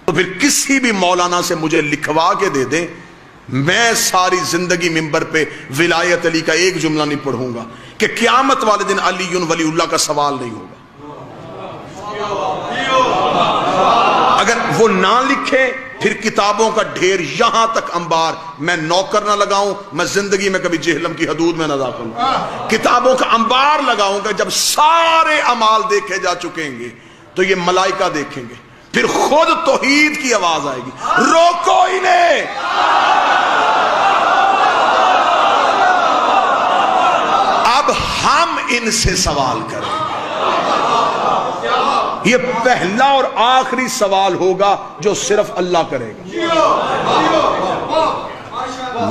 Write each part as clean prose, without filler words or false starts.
تو پھر کسی بھی مولانا سے مجھے لکھوا کے دے دیں، میں ساری زندگی ممبر پہ ولایت علی کا ایک جملہ نہیں پڑھوں گا کہ قیامت والے دن علی ولی اللہ کا سوال نہیں ہوگا۔ اگر وہ نہ لکھے پھر کتابوں کا ڈھیر یہاں تک انبار، میں نوکر نہ لگاؤں، میں زندگی میں کبھی جہلم کی حدود میں نہ داخل ہوں، کتابوں کا انبار لگاؤں گا۔ جب سارے اعمال دیکھے جا چکیں گے تو یہ ملائکہ دیکھیں گے، پھر خود توحید کی آواز آئے گی، روکو انہیں۔ اب ہم ان سے سوال کریں، یہ پہلا اور آخری سوال ہوگا جو صرف اللہ کرے گا۔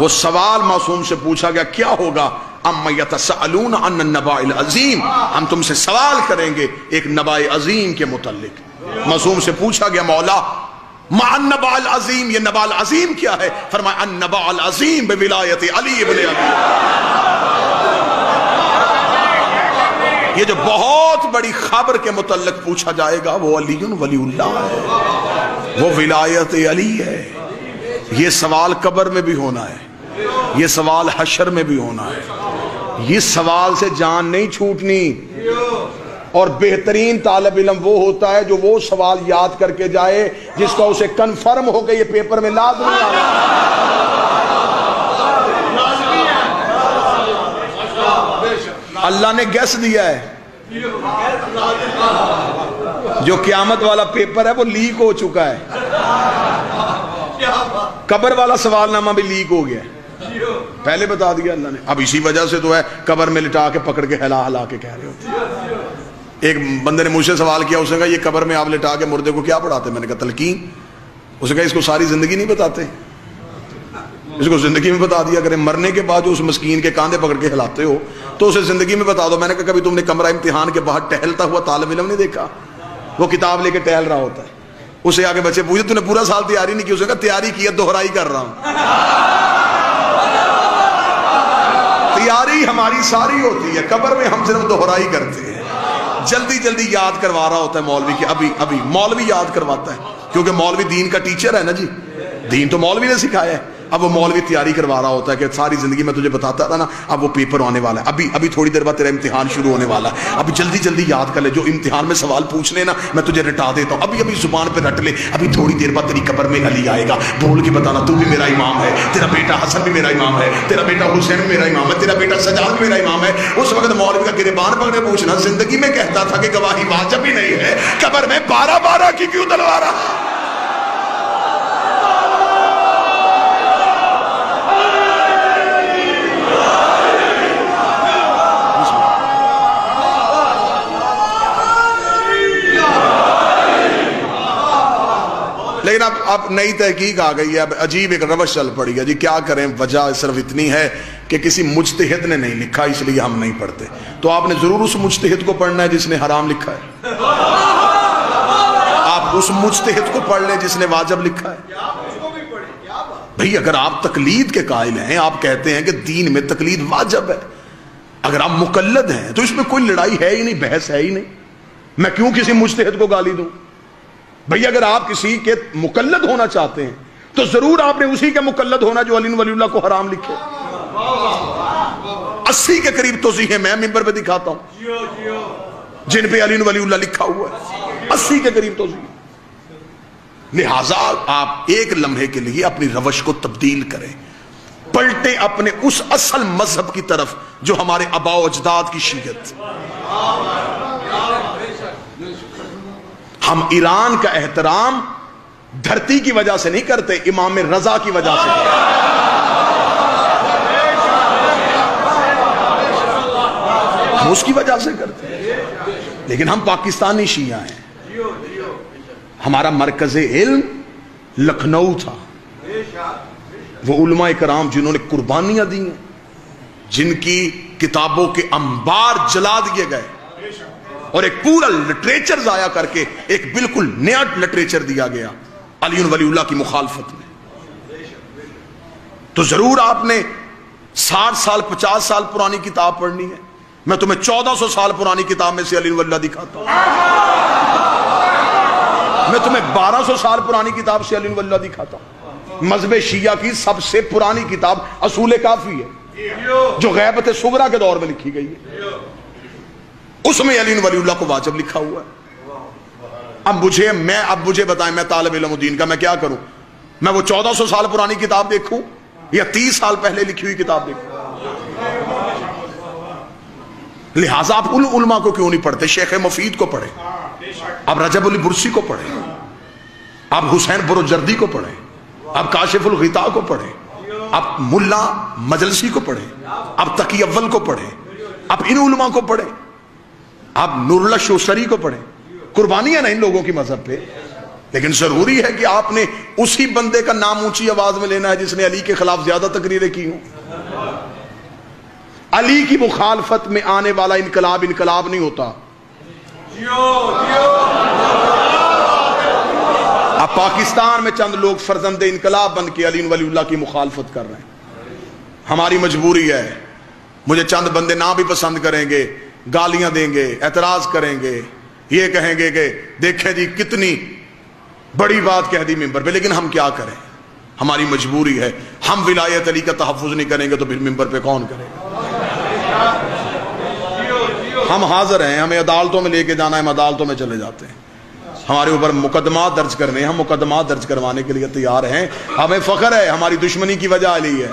وہ سوال معصوم سے پوچھا گیا، کیا ہوگا؟ اَمَّ يَتَسَأَلُونَ عَنِ النَّبَأِ الْعَظِيمِ، ہم تم سے سوال کریں گے ایک نبأ عظیم کے متعلق۔ معصوم سے پوچھا گیا، مولا مَا النَّبَأ الْعَظِيمِ، یہ نبأ العظیم کیا ہے؟ فرمایا النبأ العظیم بولایت علی ابن ابی۔ یہ جو بہت بڑی خبر کے متعلق پوچھا جائے گا وہ علی ولی اللہ ہے، وہ ولایت علی ہے۔ یہ سوال قبر میں بھی ہونا ہے، یہ سوال حشر میں بھی ہونا ہے، یہ سوال سے جان نہیں چھوٹنی۔ اور بہترین طالب علم وہ ہوتا ہے جو وہ سوال یاد کر کے جائے جس کا اسے کنفرم ہو کہ یہ پیپر میں لازمی آ رہا ہے۔ اللہ نے گیس دیا ہے، جو قیامت والا پیپر ہے وہ لیک ہو چکا ہے، قبر والا سوال نامہ بھی لیک ہو گیا ہے، پہلے بتا دیا اللہ نے۔ اب اسی وجہ سے تو ہے قبر میں لٹا کے پکڑ کے ہلا ہلا کے کہہ رہے ہوتے۔ ایک بندے نے مجھ سے سوال کیا، اس نے کہا یہ قبر میں آپ لٹا کے مردے کو کیا پڑھاتے؟ میں نے کہا تلقین۔ اس نے کہا اس کو ساری زندگی نہیں بتاتے، اس کو زندگی میں بتا دیا کریں، مرنے کے بعد جو اس مسکین کے کاندھے پکڑ کے ہلاتے ہو تو اسے زندگی میں بتا دو۔ میں نے کہا کبھی تم نے کمرہ امتحان کے باہر ٹہلتا ہوا طالب علم نہیں دیکھا؟ وہ کتاب لے کے ٹہل رہا ہوتا ہے، اسے آگے بچے پوچھے تو نے پورا سال تیاری نہیں کی؟ اس نے کہا تیاری کی ہے، دہرائی کر رہا ہوں۔ تیاری ہماری ساری ہوتی ہے، قبر میں ہم صرف دہرائی کرتے ہیں۔ جلدی جلدی یاد کروا رہا ہوتا ہے مولوی کہ ابھی مولوی یاد کرواتا ہے، کیونکہ مولوی دین کا ٹیچر ہے نا جی، دین تو مولوی نے سکھایا ہے۔ اب وہ مولوی تیاری کروا رہا ہوتا ہے کہ ساری زندگی میں تجھے بتاتا تھا نا، اب وہ پیپر آنے والا ہے، ابھی تھوڑی دیر بعد تیرا امتحان شروع ہونے والا ہے، اب جلدی جلدی یاد کر لے، جو امتحان میں سوال پوچھنے نا میں تجھے رٹا دیتا ہوں، ابھی زبان پہ رٹ لے، ابھی تھوڑی دیر بعد تیری قبر میں علی آئے گا، بول کے بتانا تو بھی میرا امام ہے، تیرا بیٹا حسن بھی میرا امام ہے، تیرا بیٹا حسین بھی میرا امام ہے، تیرا بیٹا سجاد بھی میرا امام ہے۔ اس وقت مولوی کا گریبان پکڑ کے پوچھنا، زندگی میں کہتا تھا کہ گواہی واجب ہی نہیں ہے، قبر میں 12 کی کیوں دلوا رہا؟ لیکن اب نئی تحقیق آ گئی ہے، اب عجیب ایک روش چل پڑی ہے جی، کیا کریں؟ وجہ صرف اتنی ہے کہ کسی مجتہد نے نہیں لکھا، اس لیے ہم نہیں پڑھتے۔ تو آپ نے ضرور اس مجتہد کو پڑھنا ہے جس نے حرام لکھا ہے، آپ اس مجتہد کو پڑھ لیں جس نے واجب لکھا ہے۔ بھئی اگر آپ تقلید کے قائل ہیں، آپ کہتے ہیں کہ دین میں تقلید واجب ہے، اگر آپ مقلد ہیں تو اس میں کوئی لڑائی ہے ہی نہیں، بحث ہے ہی نہیں، میں کیوں کسی مجتہد کو گالی دوں؟ بھئی اگر آپ کسی کے مقلد ہونا چاہتے ہیں تو ضرور آپ نے اسی کے مقلد ہونا جو علی ولی اللہ کو حرام لکھے۔ 80 کے قریب توضیحیں میں ممبر پہ دکھاتا ہوں جن پہ علی ولی اللہ لکھا ہوا ہے، 80 کے قریب توضیح۔ لہٰذا آپ ایک لمحے کے لیے اپنی روش کو تبدیل کریں، پلٹیں اپنے اس اصل مذہب کی طرف جو ہمارے آباء و اجداد کی شیعت۔ ہم ایران کا احترام دھرتی کی وجہ سے نہیں کرتے، امام رضا کی وجہ سے۔ ہم اس کی وجہ سے کرتے ہیں، لیکن ہم پاکستانی شیعہ ہیں۔ ہمارا مرکز علم لکھنؤ تھا، وہ علماء کرام جنہوں نے قربانیاں دی ہیں، جن کی کتابوں کے انبار جلا دیے گئے اور ایک پورا لٹریچر ضائع کر کے ایک بالکل نیا لٹریچر دیا گیا علی ولی اللہ کی مخالفت میں۔ تو ضرور آپ نے 60 سال 50 سال پرانی کتاب پڑھنی ہے، میں تمہیں 1400 سال پرانی کتاب میں سے علی ولی اللہ دکھاتا ہوں۔ میں تمہیں 1200 سال پرانی کتاب سے علی ولی اللہ دکھاتا ہوں. مذہب شیعہ کی سب سے پرانی کتاب اصول کافی ہے جو غیبت صغرا کے دور میں لکھی گئی ہے. اس میں علی ولی اللہ کو واجب لکھا ہوا ہے. اب مجھے بتائیں میں طالب علم دین کا میں کیا کروں؟ میں وہ 1400 سال پرانی کتاب دیکھوں یا 30 سال پہلے لکھی ہوئی کتاب دیکھوں؟ لہٰذا آپ ان علماء کو کیوں نہیں پڑھتے؟ شیخ مفید کو پڑھیں, آپ رجب علی برسی کو پڑھیں, آپ حسین بروجردی کو پڑھیں, آپ کاشف الغطاء کو پڑھیں, آپ ملا مجلسی کو پڑھیں, آپ تقی اول کو پڑھیں, آپ ان علماء کو پڑھیں, آپ نور اللہ شوسری کو پڑھیں. قربانیاں نا ان لوگوں کی مذہب پہ, لیکن ضروری ہے کہ آپ نے اسی بندے کا نام اونچی آواز میں لینا ہے جس نے علی کے خلاف زیادہ تقریریں کی ہوں. علی کی مخالفت میں آنے والا انقلاب نہیں ہوتا. اب پاکستان میں چند لوگ فرزند انقلاب بن کے علی ولی اللہ کی مخالفت کر رہے ہیں. ہماری مجبوری ہے. مجھے چند بندے نہ بھی پسند کریں گے, گالیاں دیں گے, اعتراض کریں گے, یہ کہیں گے کہ دیکھیں جی کتنی بڑی بات کہہ دی ممبر پہ, لیکن ہم کیا کریں؟ ہماری مجبوری ہے. ہم ولایت علی کا تحفظ نہیں کریں گے تو پھر ممبر پہ کون کرے گا؟ ہم حاضر ہیں, ہمیں عدالتوں میں لے کے جانا ہے, ہم عدالتوں میں چلے جاتے ہیں. ہمارے اوپر مقدمات درج کرنے, ہم مقدمات درج کروانے کے لیے تیار ہیں. ہمیں فخر ہے, ہماری دشمنی کی وجہ علی ہے.